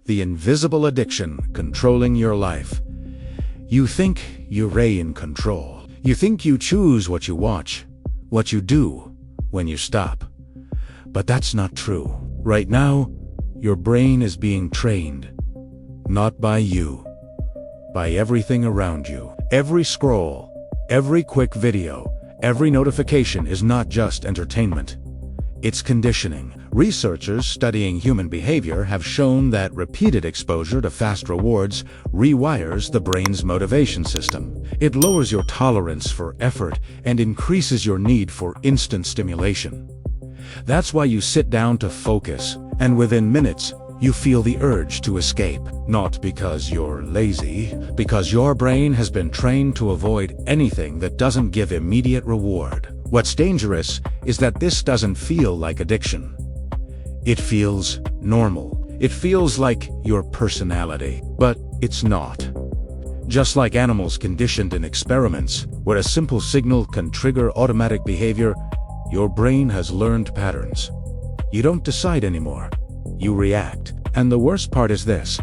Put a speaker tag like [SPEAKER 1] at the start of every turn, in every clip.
[SPEAKER 1] the invisible addiction controlling your life. You think you're in control. You think you choose what you watch, what you do when you stop. But that's not true. Right now, your brain is being trained, not by you, by everything around you. Every scroll, every quick video, every notification is not just entertainment. It's conditioning. Researchers studying human behavior have shown that repeated exposure to fast rewards rewires the brain's motivation system. It lowers your tolerance for effort and increases your need for instant stimulation. That's why you sit down to focus, and within minutes, you feel the urge to escape. Not because you're lazy, because your brain has been trained to avoid anything that doesn't give immediate reward. What's dangerous is that this doesn't feel like addiction. It feels normal. It feels like your personality, but it's not. Just like animals conditioned in experiments, where a simple signal can trigger automatic behavior, your brain has learned patterns. You don't decide anymore. You react. And the worst part is this: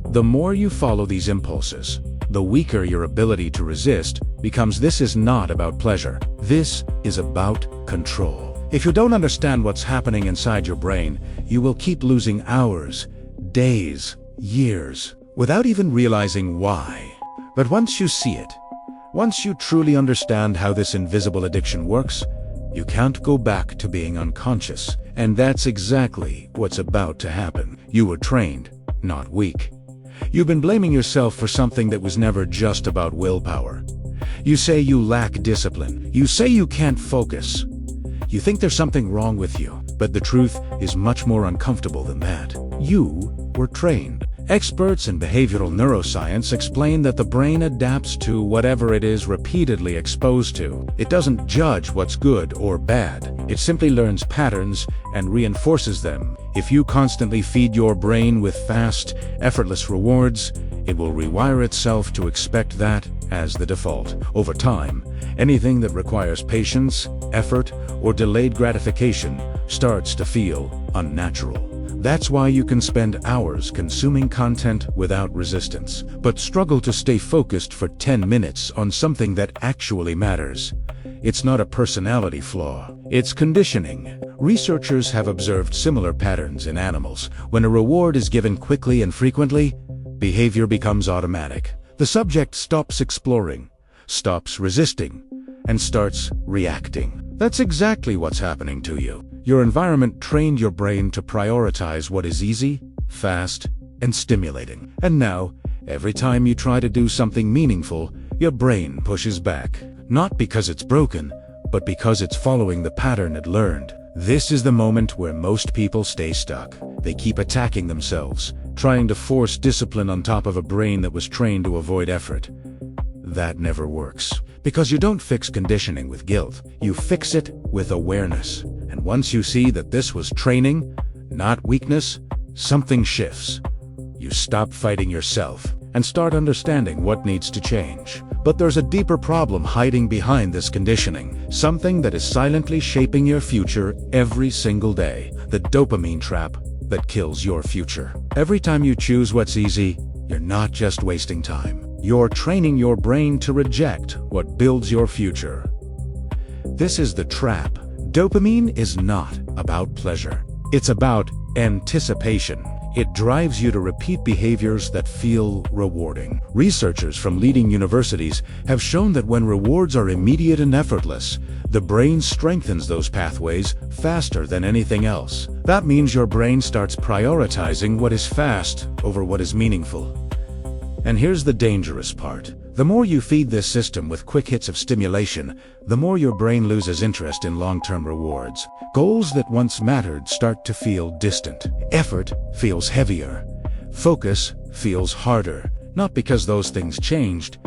[SPEAKER 1] the more you follow these impulses, the weaker your ability to resist becomes. This is not about pleasure. This is about control. If you don't understand what's happening inside your brain, you will keep losing hours, days, years, without even realizing why. But once you see it, once you truly understand how this invisible addiction works, you can't go back to being unconscious. And that's exactly what's about to happen. You were trained, not weak. You've been blaming yourself for something that was never just about willpower. You say you lack discipline. You say you can't focus. You think there's something wrong with you. But the truth is much more uncomfortable than that. You were trained. Experts in behavioral neuroscience explain that the brain adapts to whatever it is repeatedly exposed to. It doesn't judge what's good or bad. It simply learns patterns and reinforces them. If you constantly feed your brain with fast, effortless rewards, it will rewire itself to expect that as the default. Over time, anything that requires patience, effort, or delayed gratification starts to feel unnatural. That's why you can spend hours consuming content without resistance, but struggle to stay focused for 10 minutes on something that actually matters. It's not a personality flaw, it's conditioning. Researchers have observed similar patterns in animals. When a reward is given quickly and frequently, behavior becomes automatic. The subject stops exploring, stops resisting, and starts reacting. That's exactly what's happening to you. Your environment trained your brain to prioritize what is easy, fast, and stimulating. And now, every time you try to do something meaningful, your brain pushes back. Not because it's broken, but because it's following the pattern it learned. This is the moment where most people stay stuck. They keep attacking themselves, trying to force discipline on top of a brain that was trained to avoid effort. That never works. Because you don't fix conditioning with guilt, you fix it with awareness. And once you see that this was training, not weakness, something shifts. You stop fighting yourself and start understanding what needs to change. But there's a deeper problem hiding behind this conditioning, something that is silently shaping your future every single day. The dopamine trap that kills your future. Every time you choose what's easy, you're not just wasting time. You're training your brain to reject what builds your future. This is the trap. Dopamine is not about pleasure. It's about anticipation. It drives you to repeat behaviors that feel rewarding. Researchers from leading universities have shown that when rewards are immediate and effortless, the brain strengthens those pathways faster than anything else. That means your brain starts prioritizing what is fast over what is meaningful. And here's the dangerous part. The more you feed this system with quick hits of stimulation, the more your brain loses interest in long-term rewards. Goals that once mattered start to feel distant. Effort feels heavier. Focus feels harder. Not because those things changed,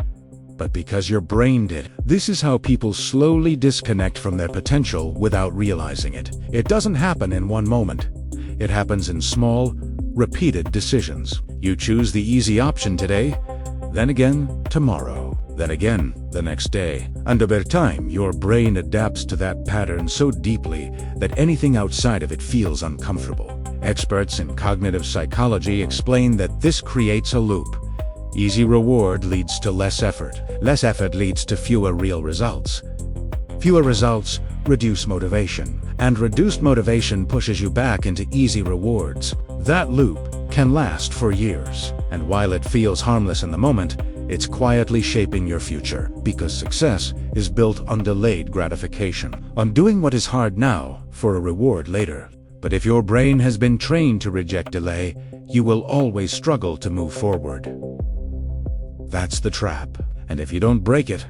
[SPEAKER 1] but because your brain did. This is how people slowly disconnect from their potential without realizing it. It doesn't happen in one moment. It happens in small, repeated decisions. You choose the easy option today, then again tomorrow, then again the next day. And over time, your brain adapts to that pattern so deeply that anything outside of it feels uncomfortable. Experts in cognitive psychology explain that this creates a loop. Easy reward leads to less effort. Less effort leads to fewer real results. Fewer results reduce motivation, and reduced motivation pushes you back into easy rewards. That loop can last for years, and while it feels harmless in the moment, it's quietly shaping your future, because success is built on delayed gratification, on doing what is hard now for a reward later. But if your brain has been trained to reject delay, you will always struggle to move forward. That's the trap. And if you don't break it,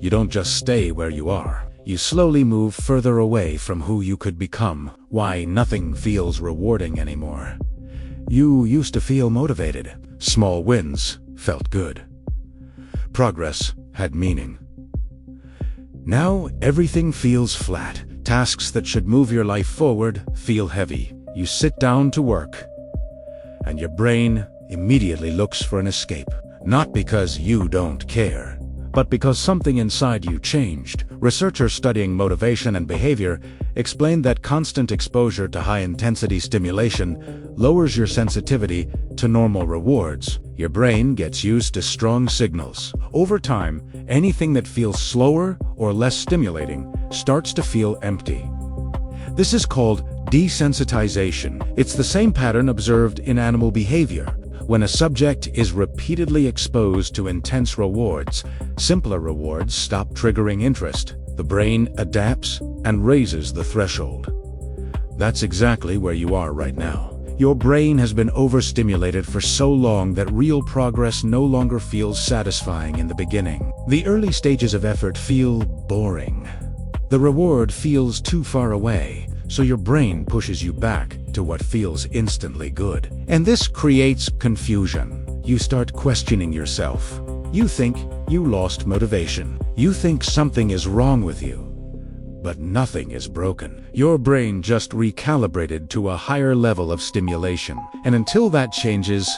[SPEAKER 1] you don't just stay where you are. You slowly move further away from who you could become. Why nothing feels rewarding anymore. You used to feel motivated. Small wins felt good. Progress had meaning. Now everything feels flat. Tasks that should move your life forward feel heavy. You sit down to work, and your brain immediately looks for an escape. Not because you don't care, but because something inside you changed. Researchers studying motivation and behavior explained that constant exposure to high-intensity stimulation lowers your sensitivity to normal rewards. Your brain gets used to strong signals. Over time, anything that feels slower or less stimulating starts to feel empty. This is called desensitization. It's the same pattern observed in animal behavior. When a subject is repeatedly exposed to intense rewards, simpler rewards stop triggering interest. The brain adapts and raises the threshold. That's exactly where you are right now. Your brain has been overstimulated for so long that real progress no longer feels satisfying in the beginning. The early stages of effort feel boring. The reward feels too far away, so your brain pushes you back to what feels instantly good. And this creates confusion. You start questioning yourself. You think you lost motivation. You think something is wrong with you. But nothing is broken. Your brain just recalibrated to a higher level of stimulation. And until that changes,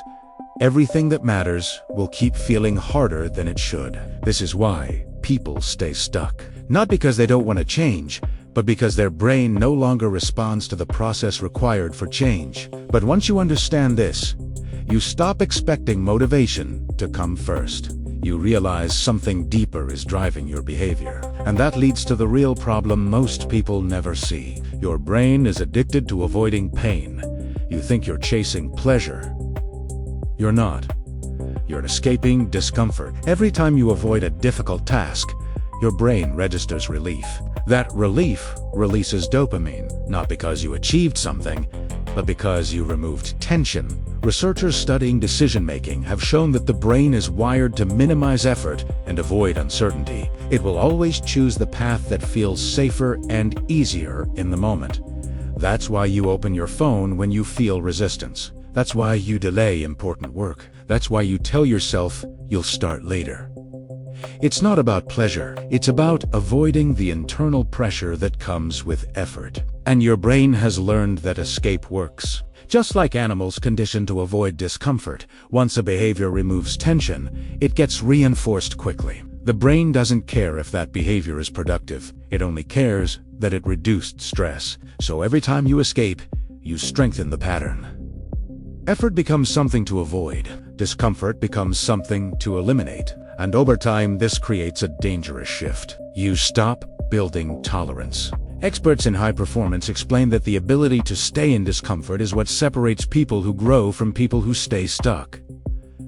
[SPEAKER 1] everything that matters will keep feeling harder than it should. This is why people stay stuck. Not because they don't want to change, but because their brain no longer responds to the process required for change. But once you understand this, you stop expecting motivation to come first. You realize something deeper is driving your behavior. And that leads to the real problem most people never see. Your brain is addicted to avoiding pain. You think you're chasing pleasure. You're not. You're escaping discomfort. Every time you avoid a difficult task, your brain registers relief. That relief releases dopamine, not because you achieved something, but because you removed tension. Researchers studying decision-making have shown that the brain is wired to minimize effort and avoid uncertainty. It will always choose the path that feels safer and easier in the moment. That's why you open your phone when you feel resistance. That's why you delay important work. That's why you tell yourself you'll start later. It's not about pleasure. It's about avoiding the internal pressure that comes with effort. And your brain has learned that escape works. Just like animals conditioned to avoid discomfort, once a behavior removes tension, it gets reinforced quickly. The brain doesn't care if that behavior is productive. It only cares that it reduced stress. So every time you escape, you strengthen the pattern. Effort becomes something to avoid. Discomfort becomes something to eliminate. And over time, this creates a dangerous shift. You stop building tolerance. Experts in high performance explain that the ability to stay in discomfort is what separates people who grow from people who stay stuck.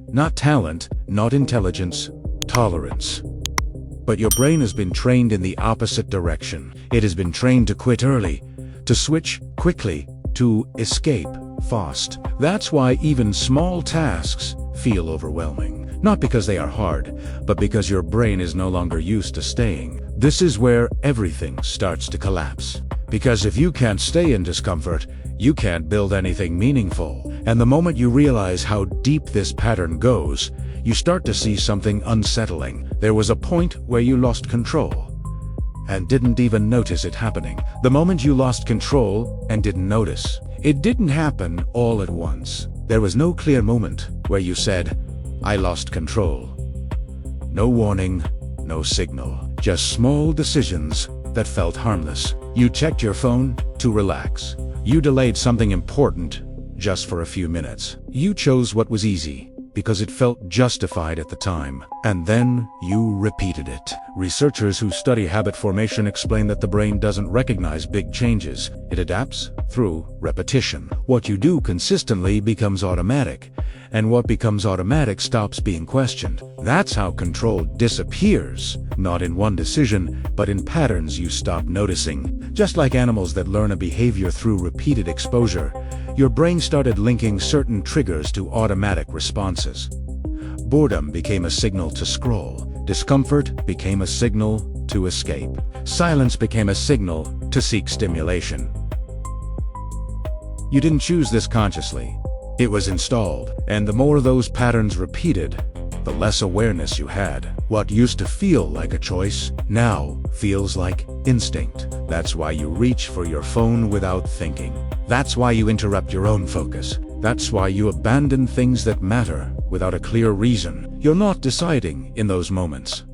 [SPEAKER 1] Not talent, not intelligence, tolerance. But your brain has been trained in the opposite direction. It has been trained to quit early, to switch quickly, to escape fast. That's why even small tasks feel overwhelming. Not because they are hard, but because your brain is no longer used to staying. This is where everything starts to collapse. Because if you can't stay in discomfort, you can't build anything meaningful. And the moment you realize how deep this pattern goes, you start to see something unsettling. There was a point where you lost control and didn't even notice it happening. The moment you lost control and didn't notice, it didn't happen all at once. There was no clear moment where you said, I lost control. No warning, no signal, just small decisions that felt harmless. You checked your phone to relax, You delayed something important just for a few minutes. You chose what was easy because it felt justified at the time, and then you repeated it. Researchers who study habit formation explain that the brain doesn't recognize big changes. It adapts through repetition. What you do consistently becomes automatic, and what becomes automatic stops being questioned. That's how control disappears, not in one decision, but in patterns you stop noticing. Just like animals that learn a behavior through repeated exposure, your brain started linking certain triggers to automatic responses. Boredom became a signal to scroll. Discomfort became a signal to escape. Silence became a signal to seek stimulation. You didn't choose this consciously. It was installed, and the more those patterns repeated, the less awareness you had. What used to feel like a choice now feels like instinct. That's why you reach for your phone without thinking. That's why you interrupt your own focus. That's why you abandon things that matter without a clear reason. You're not deciding in those moments.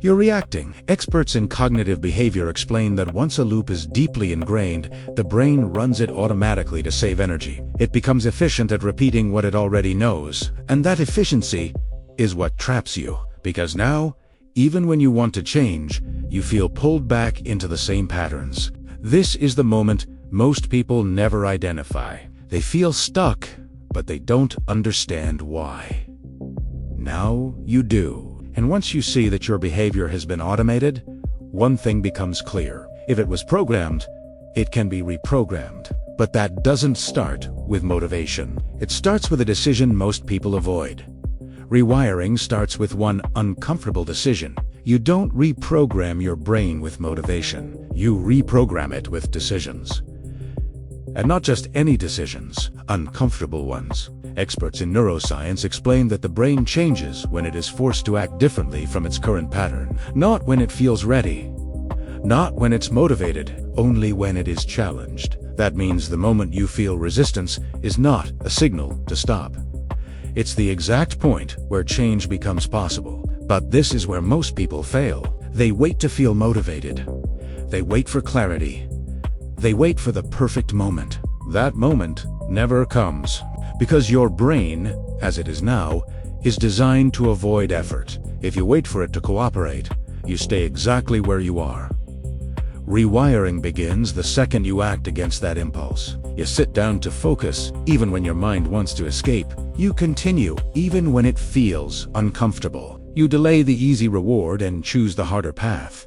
[SPEAKER 1] You're reacting. Experts in cognitive behavior explain that once a loop is deeply ingrained, the brain runs it automatically to save energy. It becomes efficient at repeating what it already knows, and that efficiency is what traps you. Because now, even when you want to change, you feel pulled back into the same patterns. This is the moment most people never identify. They feel stuck, but they don't understand why. Now you do. And once you see that your behavior has been automated, one thing becomes clear. If it was programmed, it can be reprogrammed. But that doesn't start with motivation. It starts with a decision most people avoid. Rewiring starts with one uncomfortable decision. You don't reprogram your brain with motivation. You reprogram it with decisions. And not just any decisions, uncomfortable ones. Experts in neuroscience explain that the brain changes when it is forced to act differently from its current pattern. Not when it feels ready. Not when it's motivated, only when it is challenged. That means the moment you feel resistance is not a signal to stop. It's the exact point where change becomes possible. But this is where most people fail. They wait to feel motivated. They wait for clarity. They wait for the perfect moment. That moment never comes, because your brain, as it is now, is designed to avoid effort. If you wait for it to cooperate, you stay exactly where you are. Rewiring begins the second you act against that impulse. You sit down to focus, even when your mind wants to escape. You continue, even when it feels uncomfortable. You delay the easy reward and choose the harder path.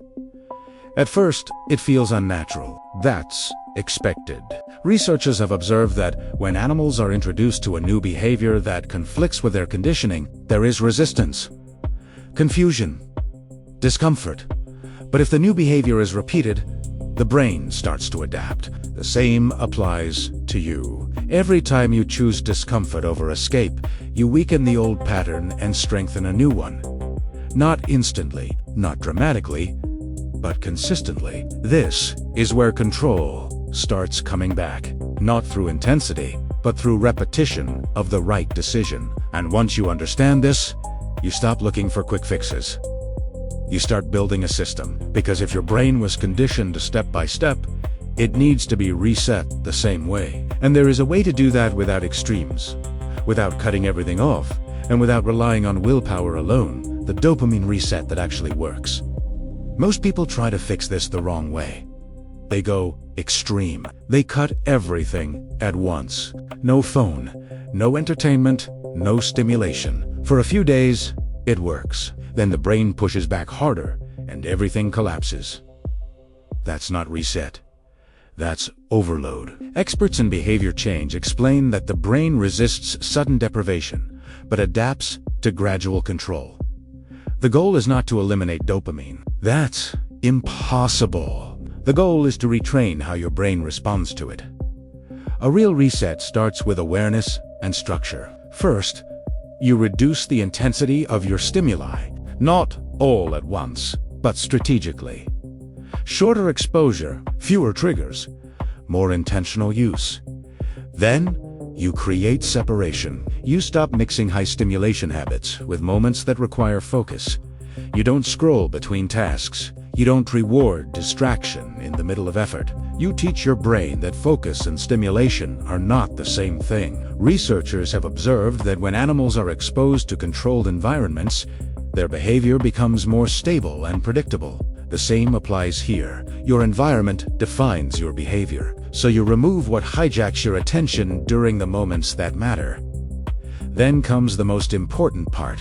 [SPEAKER 1] At first, it feels unnatural. That's expected. Researchers have observed that when animals are introduced to a new behavior that conflicts with their conditioning, there is resistance, confusion, discomfort. But if the new behavior is repeated, the brain starts to adapt. The same applies to you. Every time you choose discomfort over escape, you weaken the old pattern and strengthen a new one. Not instantly, not dramatically, but consistently. This is where control starts coming back, not through intensity, but through repetition of the right decision. And once you understand this, you stop looking for quick fixes. You start building a system, because if your brain was conditioned step by step, it needs to be reset the same way. And there is a way to do that without extremes, without cutting everything off, and without relying on willpower alone, the dopamine reset that actually works. Most people try to fix this the wrong way. They go extreme. They cut everything at once. No phone, no entertainment, no stimulation. For a few days, it works. Then the brain pushes back harder, and everything collapses. That's not reset. That's overload. Experts in behavior change explain that the brain resists sudden deprivation, but adapts to gradual control. The goal is not to eliminate dopamine. That's impossible. The goal is to retrain how your brain responds to it. A real reset starts with awareness and structure. First, you reduce the intensity of your stimuli, not all at once, but strategically. Shorter exposure, fewer triggers, more intentional use. Then, you create separation. You stop mixing high stimulation habits with moments that require focus. You don't scroll between tasks. You don't reward distraction in the middle of effort. You teach your brain that focus and stimulation are not the same thing. Researchers have observed that when animals are exposed to controlled environments, their behavior becomes more stable and predictable. The same applies here. Your environment defines your behavior, so you remove what hijacks your attention during the moments that matter. Then comes the most important part.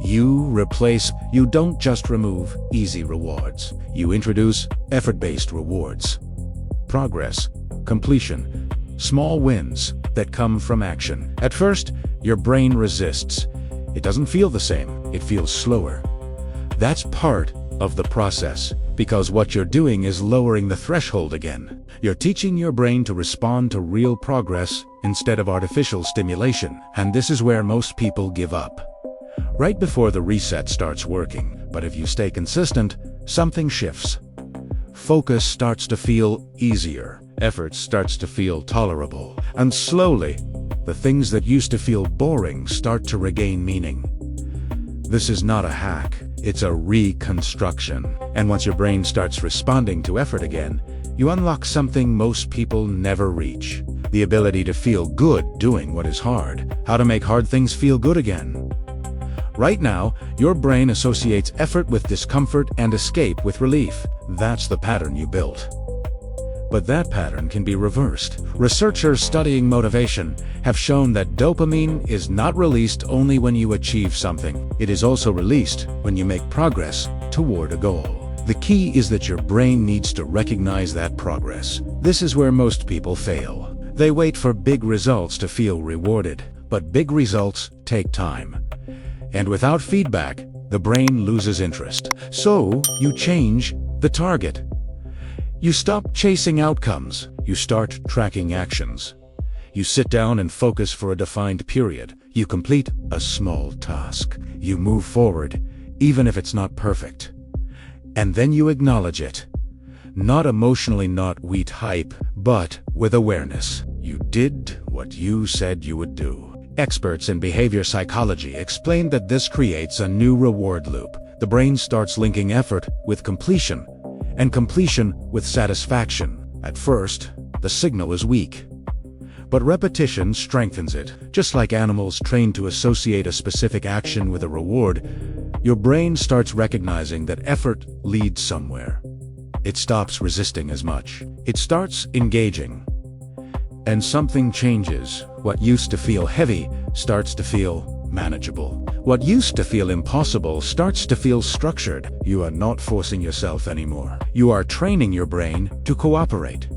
[SPEAKER 1] You don't just remove easy rewards. You introduce effort-based rewards. Progress, completion, small wins that come from action. At first, your brain resists. It doesn't feel the same. It feels slower. That's part of the process, because what you're doing is lowering the threshold again. You're teaching your brain to respond to real progress instead of artificial stimulation, and this is where most people give up. Right before the reset starts working, but if you stay consistent, something shifts. Focus starts to feel easier, effort starts to feel tolerable, and slowly, the things that used to feel boring start to regain meaning. This is not a hack, it's a reconstruction. And once your brain starts responding to effort again, you unlock something most people never reach. The ability to feel good doing what is hard. How to make hard things feel good again. Right now, your brain associates effort with discomfort and escape with relief. That's the pattern you built. But that pattern can be reversed. Researchers studying motivation have shown that dopamine is not released only when you achieve something. It is also released when you make progress toward a goal. The key is that your brain needs to recognize that progress. This is where most people fail. They wait for big results to feel rewarded, but big results take time. And without feedback, the brain loses interest. So, you change the target. You stop chasing outcomes. You start tracking actions. You sit down and focus for a defined period. You complete a small task. You move forward, even if it's not perfect. And then you acknowledge it. Not emotionally, not with hype, but with awareness. You did what you said you would do. Experts in behavior psychology explain that this creates a new reward loop. The brain starts linking effort with completion, and completion with satisfaction. At first, the signal is weak. But repetition strengthens it. Just like animals trained to associate a specific action with a reward, your brain starts recognizing that effort leads somewhere. It stops resisting as much. It starts engaging. And something changes. What used to feel heavy starts to feel manageable. What used to feel impossible starts to feel structured. You are not forcing yourself anymore. You are training your brain to cooperate.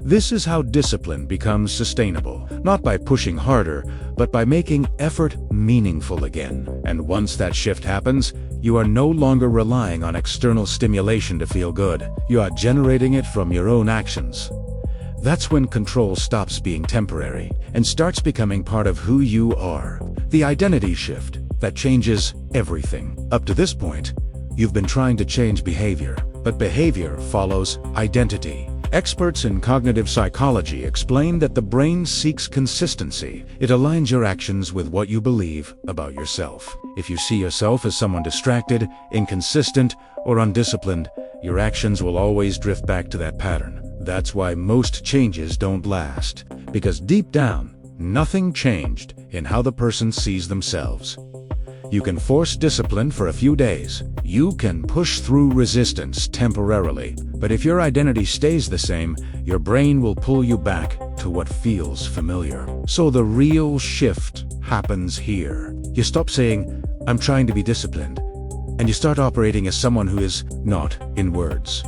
[SPEAKER 1] This is how discipline becomes sustainable, not by pushing harder, but by making effort meaningful again. And once that shift happens, you are no longer relying on external stimulation to feel good. You are generating it from your own actions. That's when control stops being temporary and starts becoming part of who you are. The identity shift that changes everything. Up to this point, you've been trying to change behavior, but behavior follows identity. Experts in cognitive psychology explain that the brain seeks consistency. It aligns your actions with what you believe about yourself. If you see yourself as someone distracted, inconsistent, or undisciplined, your actions will always drift back to that pattern. That's why most changes don't last, because deep down, nothing changed in how the person sees themselves. You can force discipline for a few days. You can push through resistance temporarily, but if your identity stays the same, your brain will pull you back to what feels familiar. So the real shift happens here. You stop saying, "I'm trying to be disciplined," and you start operating as someone who is not in words.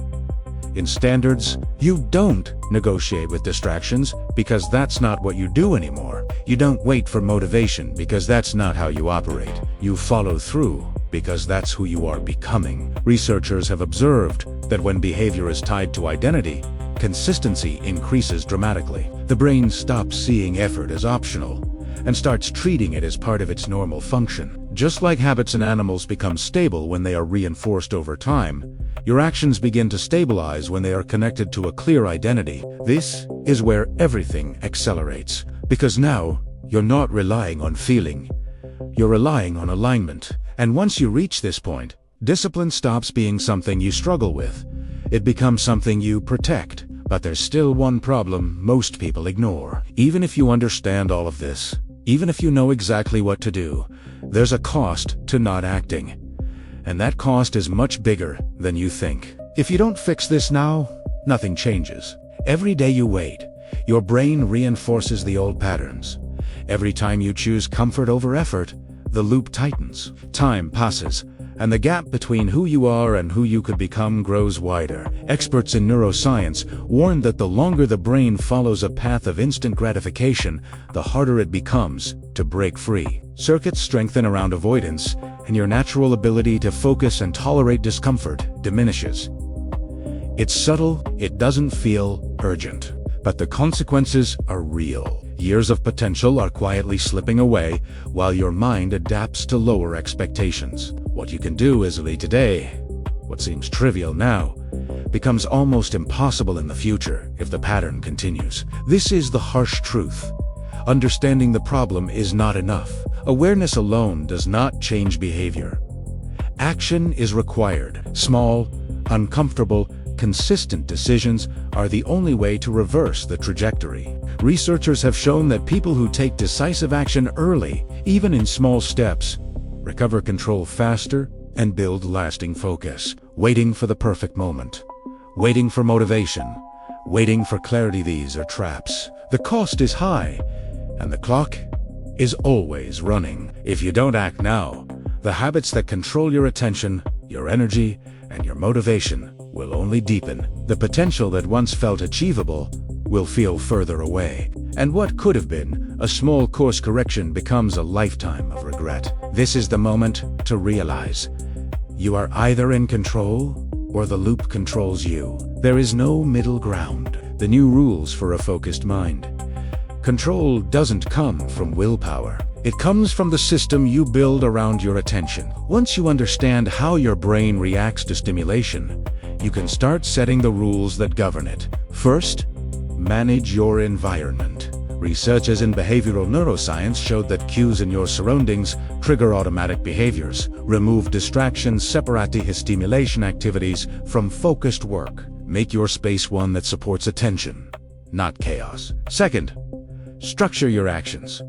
[SPEAKER 1] In standards, you don't negotiate with distractions because that's not what you do anymore. You don't wait for motivation because that's not how you operate. You follow through because that's who you are becoming. Researchers have observed that when behavior is tied to identity, consistency increases dramatically. The brain stops seeing effort as optional and starts treating it as part of its normal function. Just like habits in animals become stable when they are reinforced over time, your actions begin to stabilize when they are connected to a clear identity. This is where everything accelerates, because now you're not relying on feeling, you're relying on alignment. And once you reach this point, Discipline stops being something you struggle with. It becomes something you protect. But there's still one problem most people ignore. Even if you understand all of this, even if you know exactly what to do, there's a cost to not acting. And that cost is much bigger than you think. If you don't fix this now, nothing changes. Every day you wait, your brain reinforces the old patterns. Every time you choose comfort over effort, the loop tightens. Time passes, and the gap between who you are and who you could become grows wider. Experts in neuroscience warn that the longer the brain follows a path of instant gratification, the harder it becomes to break free. Circuits strengthen around avoidance, and your natural ability to focus and tolerate discomfort diminishes. It's subtle, it doesn't feel urgent, but the consequences are real. Years of potential are quietly slipping away while your mind adapts to lower expectations. What you can do easily today, what seems trivial now, becomes almost impossible in the future if the pattern continues. This is the harsh truth. Understanding the problem is not enough. Awareness alone does not change behavior. Action is required. Small, uncomfortable, consistent decisions are the only way to reverse the trajectory. Researchers have shown that people who take decisive action early, even in small steps, recover control faster and build lasting focus. Waiting for the perfect moment, waiting for motivation, waiting for clarity, these are traps. The cost is high, and the clock is always running. If you don't act now, the habits that control your attention, your energy, and your motivation will only deepen. The potential that once felt achievable will feel further away. And what could have been a small course correction becomes a lifetime of regret. This is the moment to realize you are either in control or the loop controls you. There is no middle ground. The new rules for a focused mind. Control doesn't come from willpower. It comes from the system you build around your attention. Once you understand how your brain reacts to stimulation, you can start setting the rules that govern it. First, manage your environment. Researchers in behavioral neuroscience showed that cues in your surroundings trigger automatic behaviors. Remove distractions, separate stimulation activities from focused work. Make your space one that supports attention, not chaos. Second, structure your actions.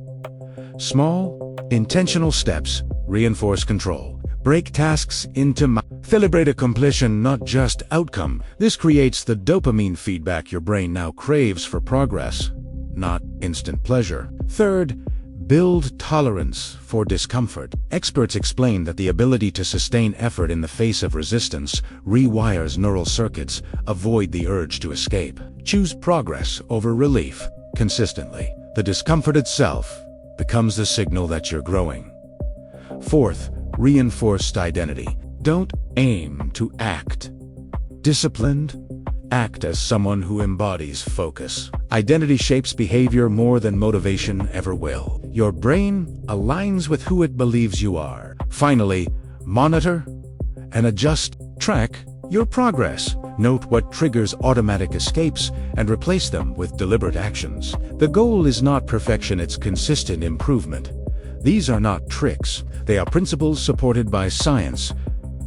[SPEAKER 1] Small, intentional steps reinforce control. Break tasks into celebrate completion, not just outcome. This creates the dopamine feedback your brain now craves for progress, not instant pleasure. Third, build tolerance for discomfort. Experts explain that the ability to sustain effort in the face of resistance rewires neural circuits. Avoid the urge to escape. Choose progress over relief consistently. The discomfort itself becomes the signal that you're growing. Fourth, reinforced identity. Don't aim to act disciplined. Act as someone who embodies focus. Identity shapes behavior more than motivation ever will. Your brain aligns with who it believes you are. Finally, monitor and adjust. Track your progress. Note what triggers automatic escapes and replace them with deliberate actions. The goal is not perfection, it's consistent improvement. These are not tricks. They are principles supported by science,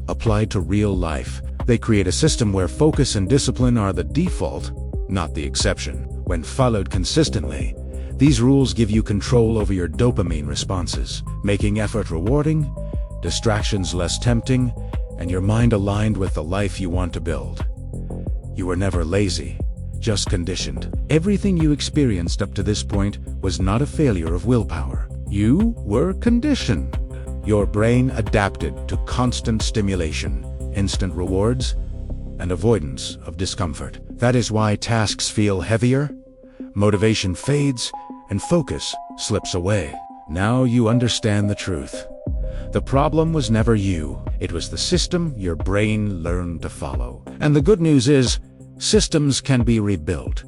[SPEAKER 1] applied to real life. They create a system where focus and discipline are the default, not the exception. When followed consistently, these rules give you control over your dopamine responses, making effort rewarding, distractions less tempting, and your mind aligned with the life you want to build. You were never lazy, just conditioned. Everything you experienced up to this point was not a failure of willpower. You were conditioned. Your brain adapted to constant stimulation, instant rewards, and avoidance of discomfort. That is why tasks feel heavier, motivation fades, and focus slips away. Now you understand the truth. The problem was never you. It was the system your brain learned to follow. And the good news is, systems can be rebuilt.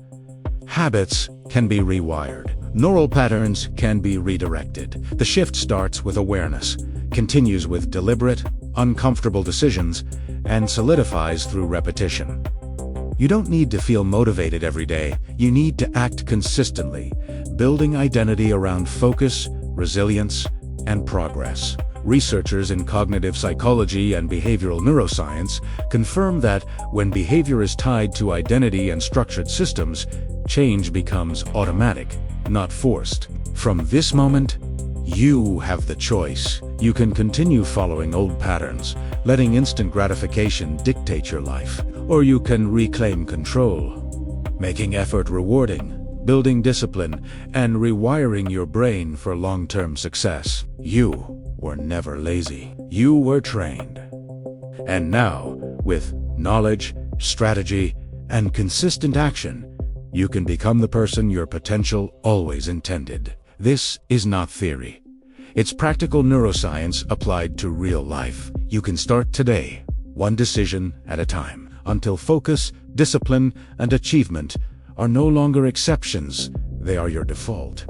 [SPEAKER 1] Habits can be rewired. Neural patterns can be redirected. The shift starts with awareness, continues with deliberate, uncomfortable decisions, and solidifies through repetition. You don't need to feel motivated every day. You need to act consistently, building identity around focus, resilience, and progress. Researchers in cognitive psychology and behavioral neuroscience confirm that when behavior is tied to identity and structured systems, change becomes automatic, not forced. From this moment, you have the choice. You can continue following old patterns, letting instant gratification dictate your life, or you can reclaim control, making effort rewarding, building discipline, and rewiring your brain for long-term success. You were never lazy. You were trained. And now, with knowledge, strategy, and consistent action, you can become the person your potential always intended. This is not theory. It's practical neuroscience applied to real life. You can start today, one decision at a time, until focus, discipline, and achievement are no longer exceptions. They are your default.